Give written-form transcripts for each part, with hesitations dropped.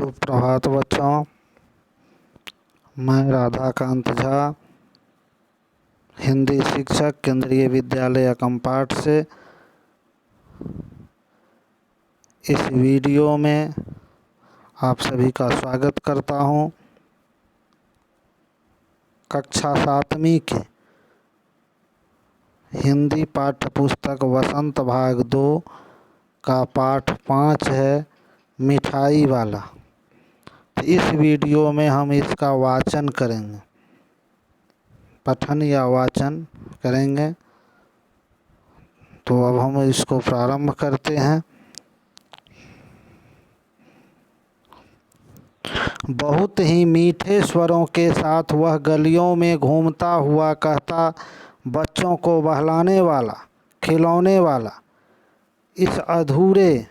सुप्रभात बच्चों। मैं राधाकांत झा, हिंदी शिक्षक, केंद्रीय विद्यालय अकमपाट से इस वीडियो में आप सभी का स्वागत करता हूं। कक्षा 7वीं के हिंदी पाठ्य पुस्तक वसंत भाग 2 का पाठ 5 है, मिठाई वाला। तो इस वीडियो में हम इसका वाचन करेंगे, पठन या वाचन करेंगे। तो अब हम इसको प्रारंभ करते हैं। बहुत ही मीठे स्वरों के साथ वह गलियों में घूमता हुआ कहता, बच्चों को बहलाने वाला, खिलौने वाला। इस अधूरे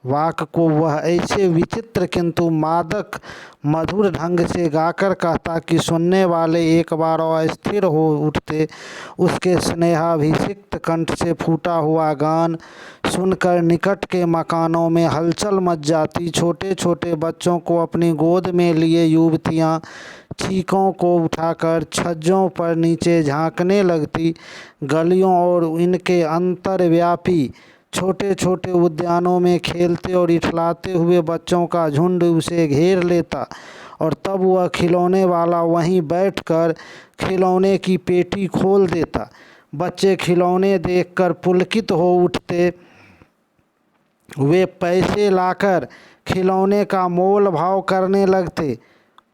वाक्य को वह ऐसे विचित्र किंतु मादक मधुर ढंग से गाकर कहता कि सुनने वाले एक बार अस्थिर हो उठते। उसके स्नेहाभिषिक्त कंठ से फूटा हुआ गान सुनकर निकट के मकानों में हलचल मच जाती। छोटे छोटे बच्चों को अपनी गोद में लिए युवतियाँ चीखों को उठाकर छज्जों पर नीचे झांकने लगती। गलियों और इनके अंतर्व्यापी छोटे छोटे उद्यानों में खेलते और इठलाते हुए बच्चों का झुंड उसे घेर लेता और तब वह खिलौने वाला वहीं बैठकर खिलौने की पेटी खोल देता। बच्चे खिलौने देखकर पुलकित हो उठते। वे पैसे लाकर खिलौने का मोल भाव करने लगते।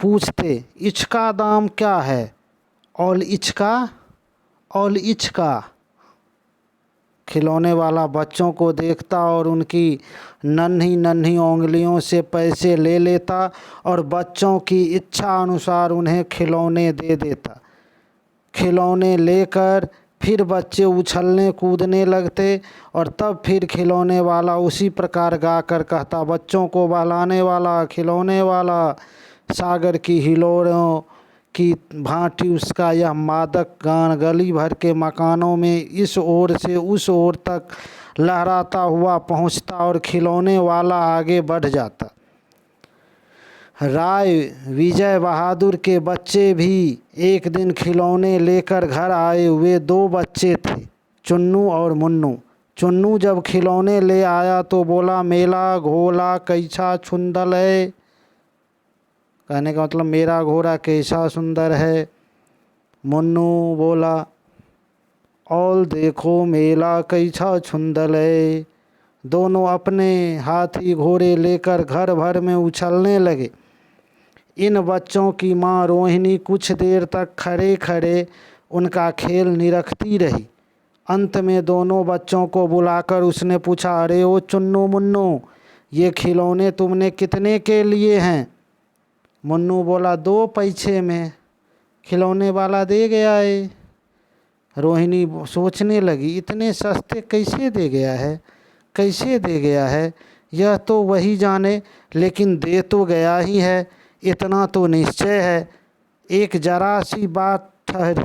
पूछते, इसका दाम क्या है? और इचका। खिलौने वाला बच्चों को देखता और उनकी नन्ही नन्ही उंगलियों से पैसे ले लेता और बच्चों की इच्छा अनुसार उन्हें खिलौने दे देता। खिलौने लेकर फिर बच्चे उछलने कूदने लगते और तब फिर खिलौने वाला उसी प्रकार गाकर कहता, बच्चों को बहलाने वाला, खिलौने वाला। सागर की हिलोरों की भांति उसका यह मादक गान गली भर के मकानों में इस ओर से उस ओर तक लहराता हुआ पहुंचता और खिलौने वाला आगे बढ़ जाता। राय विजय बहादुर के बच्चे भी एक दिन खिलौने लेकर घर आए। वे 2 बच्चे थे, चुन्नू और मुन्नू। चुन्नू जब खिलौने ले आया तो बोला, मेला घोड़ा कैसा सुंदर है। कहने का मतलब मेरा घोड़ा कैसा सुंदर है। मुन्नू बोला, और देखो मेला कैसा सुंदर है। दोनों अपने हाथी घोड़े लेकर घर भर में उछलने लगे। इन बच्चों की माँ रोहिणी कुछ देर तक खड़े खड़े उनका खेल निरखती रही। अंत में दोनों बच्चों को बुलाकर उसने पूछा, अरे ओ चुन्नू मुन्नू, ये खिलौने तुमने कितने के लिए हैं? मुन्नू बोला, 2 पैसे में। खिलौने वाला दे गया है। रोहिणी सोचने लगी, इतने सस्ते कैसे दे गया है। यह तो वही जाने, लेकिन दे तो गया ही है, इतना तो निश्चय है। एक जरा सी बात ठहरी।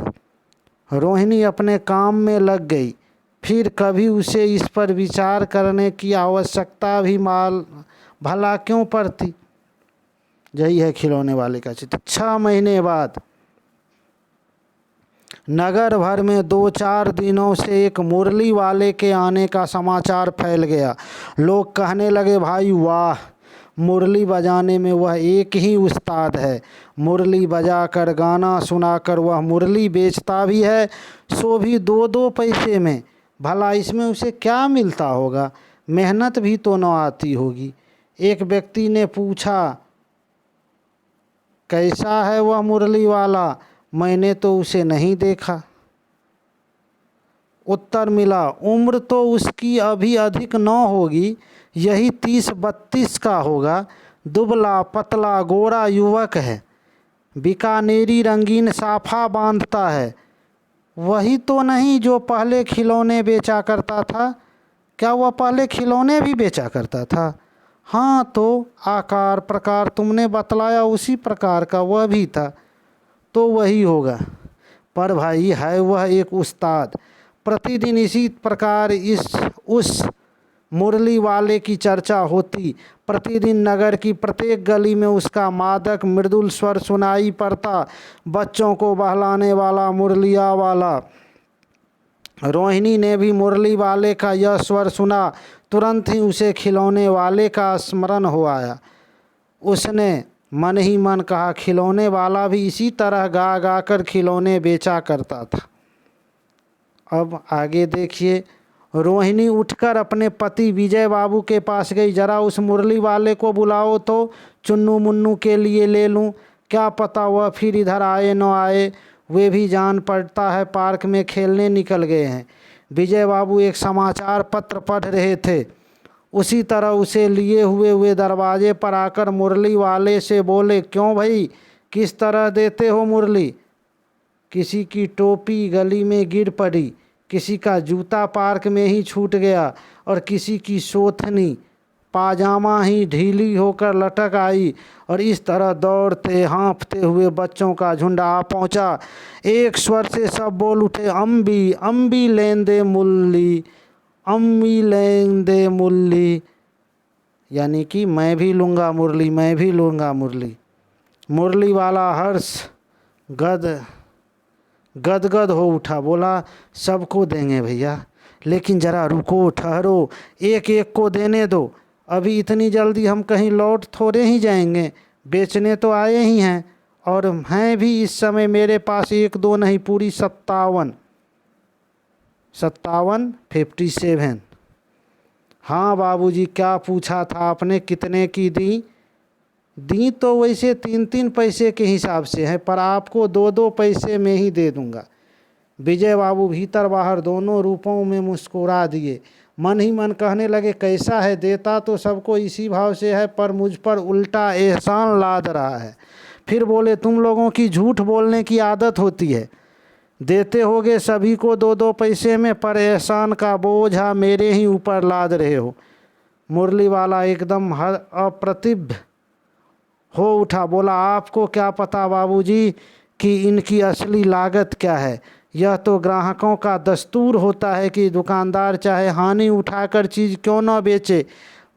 रोहिणी अपने काम में लग गई। फिर कभी उसे इस पर विचार करने की आवश्यकता भी भला क्यों पड़ती। यही है खिलौने वाले का चित्र। 6 महीने बाद नगर भर में 2-4 दिनों से एक मुरली वाले के आने का समाचार फैल गया। लोग कहने लगे, भाई वाह, मुरली बजाने में वह एक ही उस्ताद है। मुरली बजाकर गाना सुनाकर वह मुरली बेचता भी है, सो भी 2-2 पैसे में। भला इसमें उसे क्या मिलता होगा? मेहनत भी तो न आती होगी। एक व्यक्ति ने पूछा, कैसा है वह मुरली वाला? मैंने तो उसे नहीं देखा। उत्तर मिला, उम्र तो उसकी अभी अधिक न होगी, यही 30-32 का होगा। दुबला पतला गोरा युवक है। बीकानेरी रंगीन साफा बांधता है। वही तो नहीं जो पहले खिलौने बेचा करता था? क्या वह पहले खिलौने भी बेचा करता था? हाँ, तो आकार प्रकार तुमने बतलाया उसी प्रकार का वह भी था, तो वही होगा। पर भाई है वह एक उस्ताद। प्रतिदिन इसी प्रकार उस मुरली वाले की चर्चा होती। प्रतिदिन नगर की प्रत्येक गली में उसका मादक मृदुल स्वर सुनाई पड़ता, बच्चों को बहलाने वाला मुरलिया वाला। रोहिणी ने भी मुरली वाले का यह स्वर सुना, तुरंत ही उसे खिलौने वाले का स्मरण हो आया। उसने मन ही मन कहा, खिलौने वाला भी इसी तरह गा गा कर खिलौने बेचा करता था। अब आगे देखिए, रोहिणी उठकर अपने पति विजय बाबू के पास गई। जरा उस मुरली वाले को बुलाओ तो चुन्नू मुन्नू के लिए ले लूं, क्या पता वह फिर इधर आए न आए, वे भी जान पड़ता है पार्क में खेलने निकल गए हैं। विजय बाबू एक समाचार पत्र पढ़ रहे थे। उसी तरह उसे लिए हुए वे दरवाजे पर आकर मुरली वाले से बोले, क्यों भाई, किस तरह देते हो मुरली? किसी की टोपी गली में गिर पड़ी, किसी का जूता पार्क में ही छूट गया और किसी की सोथनी पाजामा ही ढीली होकर लटक आई, और इस तरह दौड़ते हाँफते हुए बच्चों का झुंड आ पहुंचा। एक स्वर से सब बोल उठे, अम्बी अम्बी लेन दे मुरली, अम्बी लेन दे मुरली, यानी कि मैं भी लूँगा मुरली, मैं भी लूँगा मुरली। मुरली वाला हर्ष गदगद हो उठा, बोला सबको देंगे भैया, लेकिन ज़रा रुको, ठहरो, एक एक को देने दो, अभी इतनी जल्दी हम कहीं लौट थोड़े ही जाएंगे, बेचने तो आए ही हैं, और हैं भी इस समय मेरे पास एक दो नहीं, पूरी 57 57। हाँ बाबूजी, क्या पूछा था आपने, कितने की दी? दी तो वैसे 3-3 पैसे के हिसाब से है, पर आपको 2-2 पैसे में ही दे दूंगा। विजय बाबू भीतर बाहर दोनों रूपों में मुस्कुरा दिए। मन ही मन कहने लगे, कैसा है, देता तो सबको इसी भाव से है, पर मुझ पर उल्टा एहसान लाद रहा है। फिर बोले, तुम लोगों की झूठ बोलने की आदत होती है, देते होगे सभी को 2-2 पैसे में, पर एहसान का बोझा मेरे ही ऊपर लाद रहे हो। मुरली वाला एकदम अप्रतिभ हो उठा, बोला, आपको क्या पता बाबूजी कि इनकी असली लागत क्या है? यह तो ग्राहकों का दस्तूर होता है कि दुकानदार चाहे हानि उठाकर चीज़ क्यों न बेचे,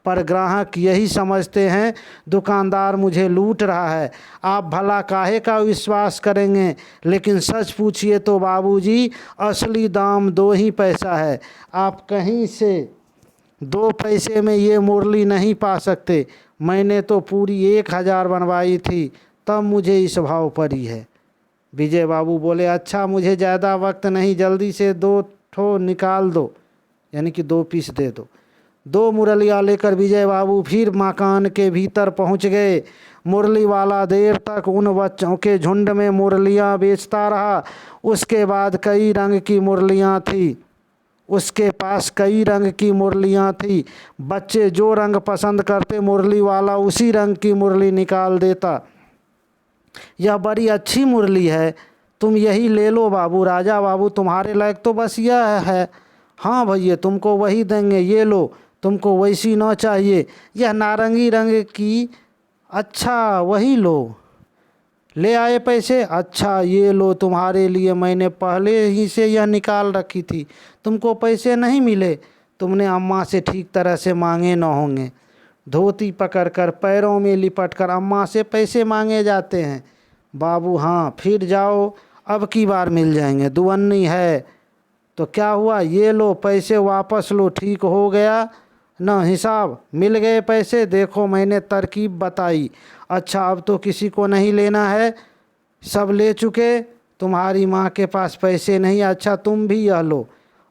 पर ग्राहक यही समझते हैं दुकानदार मुझे लूट रहा है। आप भला काहे का विश्वास करेंगे, लेकिन सच पूछिए तो बाबूजी, असली दाम 2 ही पैसा है। आप कहीं से 2 पैसे में ये मुरली नहीं पा सकते। मैंने तो पूरी 1000 बनवाई थी, तब मुझे इस भाव पड़ी है। विजय बाबू बोले, अच्छा मुझे ज़्यादा वक्त नहीं, जल्दी से 2 ठो निकाल दो, यानी कि 2 पीस दे दो। 2 मुरलियाँ लेकर विजय बाबू फिर मकान के भीतर पहुंच गए। मुरली वाला देर तक उन बच्चों के झुंड में मुरलियाँ बेचता रहा। उसके बाद कई रंग की मुरलियाँ थी, उसके पास कई रंग की मुरलियाँ थी। बच्चे जो रंग पसंद करते, मुरली वाला उसी रंग की मुरली निकाल देता। यह बड़ी अच्छी मुरली है, तुम यही ले लो बाबू, राजा बाबू तुम्हारे लायक तो बस यह है। हाँ भैया, तुमको वही देंगे, ये लो, तुमको वैसी न चाहिए, यह नारंगी रंग की, अच्छा वही लो। ले आए पैसे? अच्छा ये लो तुम्हारे लिए, मैंने पहले ही से यह निकाल रखी थी, तुमको पैसे नहीं मिले, तुमने अम्मा से ठीक तरह से मांगे न होंगे। धोती पकड़कर पैरों में लिपटकर अम्मा से पैसे मांगे जाते हैं। बाबू, हाँ फिर जाओ, अब की बार मिल जाएंगे, दुवन्नी है तो क्या हुआ, ये लो पैसे वापस लो, ठीक हो गया न हिसाब, मिल गए पैसे। देखो मैंने तरकीब बताई। अच्छा अब तो किसी को नहीं लेना है, सब ले चुके, तुम्हारी माँ के पास पैसे नहीं, अच्छा तुम भी यह लो,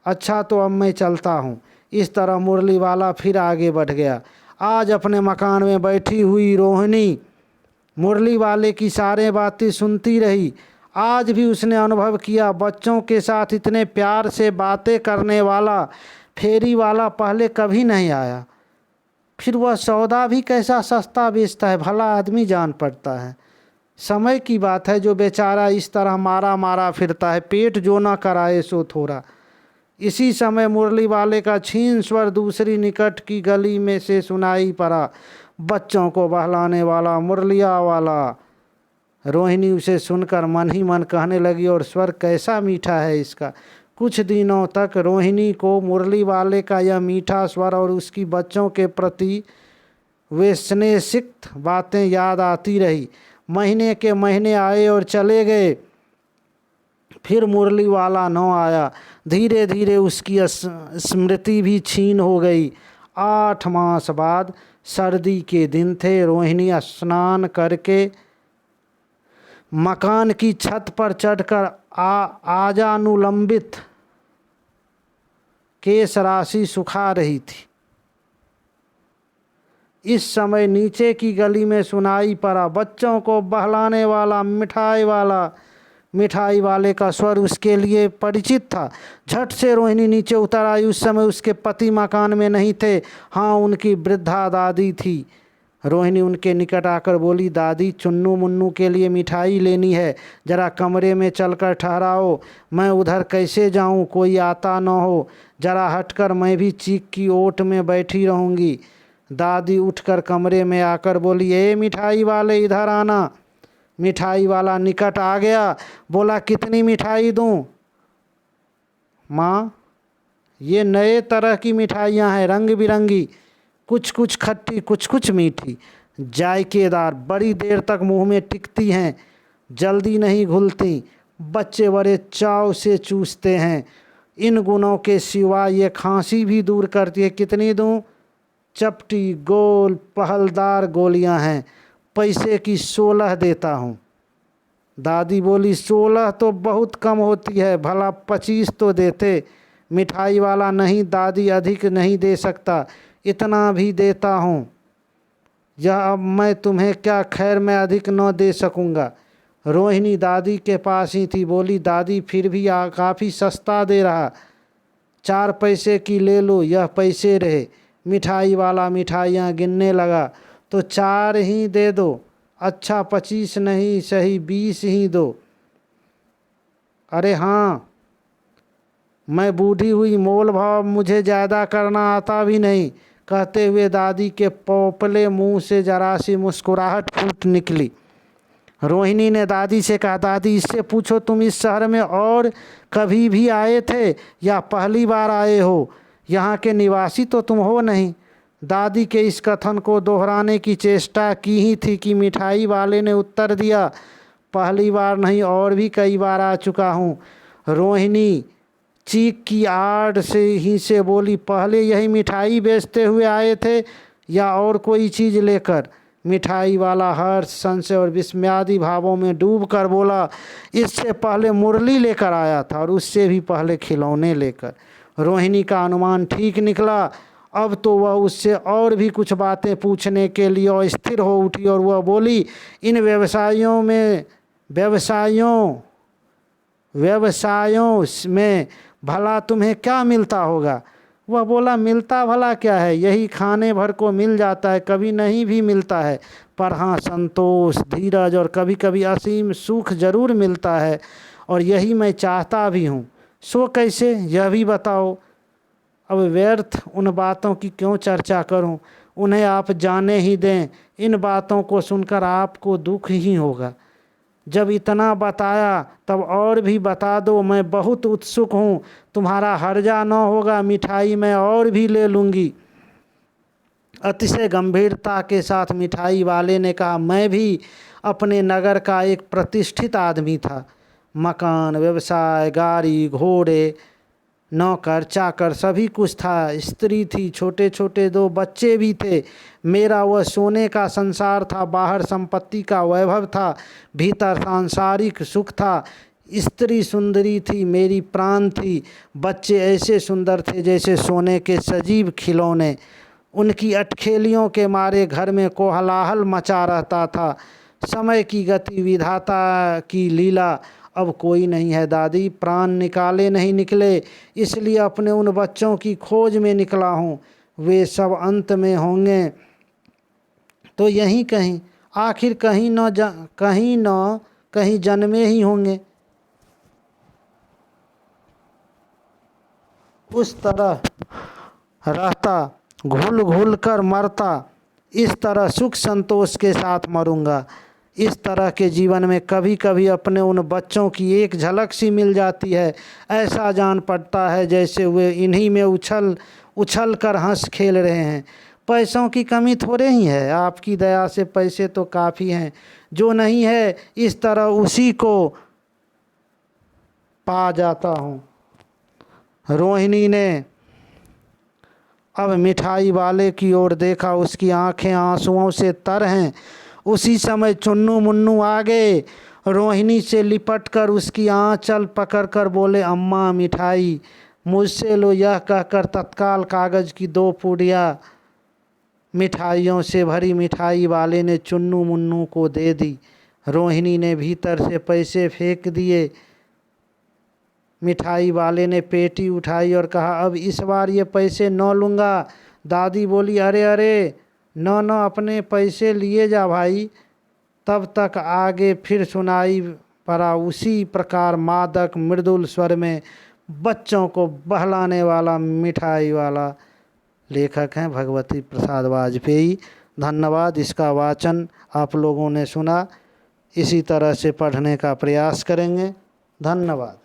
अच्छा तो अब मैं चलता हूँ। इस तरह मुरली वाला फिर आगे बढ़ गया। आज अपने मकान में बैठी हुई रोहिणी मुरली वाले की सारे बातें सुनती रही। आज भी उसने अनुभव किया, बच्चों के साथ इतने प्यार से बातें करने वाला फेरी वाला पहले कभी नहीं आया। फिर वह सौदा भी कैसा सस्ता बेचता है, भला आदमी जान पड़ता है। समय की बात है जो बेचारा इस तरह मारा मारा फिरता है, पेट जो ना कराए सो थोड़ा। इसी समय मुरली वाले का क्षीण स्वर दूसरी निकट की गली में से सुनाई पड़ा, बच्चों को बहलाने वाला मुरलिया वाला। रोहिणी उसे सुनकर मन ही मन कहने लगी, और स्वर कैसा मीठा है इसका, कुछ दिनों तक रोहिणी को मुरली वाले का यह मीठा स्वर और उसकी बच्चों के प्रति वे स्नेहसिक्त बातें याद आती रही। महीने के महीने आए और चले गए, फिर मुरली वाला न आया। धीरे धीरे उसकी स्मृति भी क्षीण हो गई। 8 मास बाद सर्दी के दिन थे। रोहिणी स्नान करके मकान की छत पर चढ़कर आजानुलंबित केश राशि सुखा रही थी। इस समय नीचे की गली में सुनाई पड़ा बच्चों को बहलाने वाला मिठाई वाले का स्वर उसके लिए परिचित था। झट से रोहिणी नीचे उतर आई। उस समय उसके पति मकान में नहीं थे। हाँ, उनकी वृद्धा दादी थी। रोहिणी उनके निकट आकर बोली, दादी, चुन्नू मुन्नू के लिए मिठाई लेनी है, जरा कमरे में चलकर ठहराओ। मैं उधर कैसे जाऊं, कोई आता न हो। जरा हटकर मैं भी चीख की ओट में बैठी रहूंगी। दादी उठकर कमरे में आकर बोली, ए मिठाई वाले, इधर आना। मिठाई वाला निकट आ गया, बोला, कितनी मिठाई दूं? माँ, ये नए तरह की मिठाइयाँ हैं, रंग बिरंगी, कुछ कुछ खट्टी, कुछ कुछ मीठी, जायकेदार, बड़ी देर तक मुंह में टिकती हैं, जल्दी नहीं घुलती, बच्चे बड़े चाव से चूसते हैं। इन गुणों के सिवा ये खांसी भी दूर करती है। कितनी दूं? चपटी गोल पहलदार गोलियां हैं, पैसे की 16 देता हूँ। दादी बोली, 16 तो बहुत कम होती है, भला 25 तो देते। मिठाई वाला, नहीं दादी, अधिक नहीं दे सकता, इतना भी देता हूँ। यह अब मैं तुम्हें क्या, खैर मैं अधिक न दे सकूँगा। रोहिणी दादी के पास ही थी। बोली, दादी फिर भी काफ़ी सस्ता दे रहा, 4 पैसे की ले लो, यह पैसे रहे। मिठाई वाला मिठाइयाँ गिनने लगा। तो 4 ही दे दो। अच्छा, 25 नहीं सही, 20 ही दो। अरे हाँ, मैं बूढ़ी हुई, मोल भाव मुझे ज़्यादा करना आता भी नहीं। कहते हुए दादी के पोपले मुंह से जरा सी मुस्कुराहट फूट निकली। रोहिणी ने दादी से कहा, दादी, इससे पूछो तुम इस शहर में और कभी भी आए थे या पहली बार आए हो? यहाँ के निवासी तो तुम हो नहीं। दादी के इस कथन को दोहराने की चेष्टा की ही थी कि मिठाई वाले ने उत्तर दिया, पहली बार नहीं, और भी कई बार आ चुका हूँ। रोहिणी चीख की आड़ से बोली, पहले यही मिठाई बेचते हुए आए थे या और कोई चीज़ लेकर? मिठाई वाला हर्ष, संशय और विस्मयादि भावों में डूब कर बोला, इससे पहले मुरली लेकर आया था और उससे भी पहले खिलौने लेकर। रोहिणी का अनुमान ठीक निकला। अब तो वह उससे और भी कुछ बातें पूछने के लिए अस्थिर हो उठी और वह बोली, इन व्यवसायों में भला तुम्हें क्या मिलता होगा? वह बोला, मिलता भला क्या है, यही खाने भर को मिल जाता है, कभी नहीं भी मिलता है, पर हाँ, संतोष, धीरज और कभी कभी असीम सुख जरूर मिलता है, और यही मैं चाहता भी हूँ। सो कैसे, यह भी बताओ। अब व्यर्थ उन बातों की क्यों चर्चा करूं, उन्हें आप जाने ही दें। इन बातों को सुनकर आपको दुख ही होगा। जब इतना बताया तब और भी बता दो, मैं बहुत उत्सुक हूँ, तुम्हारा हर्जा न होगा, मिठाई मैं और भी ले लूँगी। अतिशय गंभीरता के साथ मिठाई वाले ने कहा, मैं भी अपने नगर का एक प्रतिष्ठित आदमी था। मकान, व्यवसाय, गाड़ी, घोड़े, नौकर चाकर सभी कुछ था। स्त्री थी, छोटे छोटे 2 बच्चे भी थे। मेरा वह सोने का संसार था। बाहर संपत्ति का वैभव था, भीतर सांसारिक सुख था। स्त्री सुंदरी थी, मेरी प्राण थी। बच्चे ऐसे सुंदर थे जैसे सोने के सजीव खिलौने। उनकी अटखेलियों के मारे घर में कोलाहल मचा रहता था। समय की गति, विधाता की लीला, अब कोई नहीं है दादी। प्राण निकाले नहीं निकले, इसलिए अपने उन बच्चों की खोज में निकला हूँ। वे सब अंत में होंगे तो यहीं कहीं, आखिर कहीं जन्मे ही होंगे। उस तरह रहता, घुल घुल कर मरता, इस तरह सुख संतोष के साथ मरूंगा। इस तरह के जीवन में कभी कभी अपने उन बच्चों की एक झलक सी मिल जाती है, ऐसा जान पड़ता है जैसे वे इन्हीं में उछल उछल कर हंस खेल रहे हैं। पैसों की कमी थोड़े ही है, आपकी दया से पैसे तो काफ़ी हैं। जो नहीं है इस तरह उसी को पा जाता हूँ। रोहिणी ने अब मिठाई वाले की ओर देखा, उसकी आंखें आंसुओं से तर हैं। उसी समय चुन्नू मुन्नू आ गए, रोहिणी से लिपटकर उसकी आंचल पकड़कर बोले, अम्मा मिठाई मुझसे लो। यह कहकर तत्काल कागज़ की 2 पूड़ियाँ मिठाइयों से भरी मिठाई वाले ने चुन्नू मुन्नू को दे दी। रोहिणी ने भीतर से पैसे फेंक दिए। मिठाई वाले ने पेटी उठाई और कहा, अब इस बार ये पैसे न लूँगा। दादी बोली, अरे अरे न न, अपने पैसे लिए जा भाई। तब तक आगे फिर सुनाई पड़ा उसी प्रकार मादक मृदुल स्वर में बच्चों को बहलाने वाला मिठाई वाला। लेखक हैं भगवती प्रसाद वाजपेयी। धन्यवाद। इसका वाचन आप लोगों ने सुना, इसी तरह से पढ़ने का प्रयास करेंगे। धन्यवाद।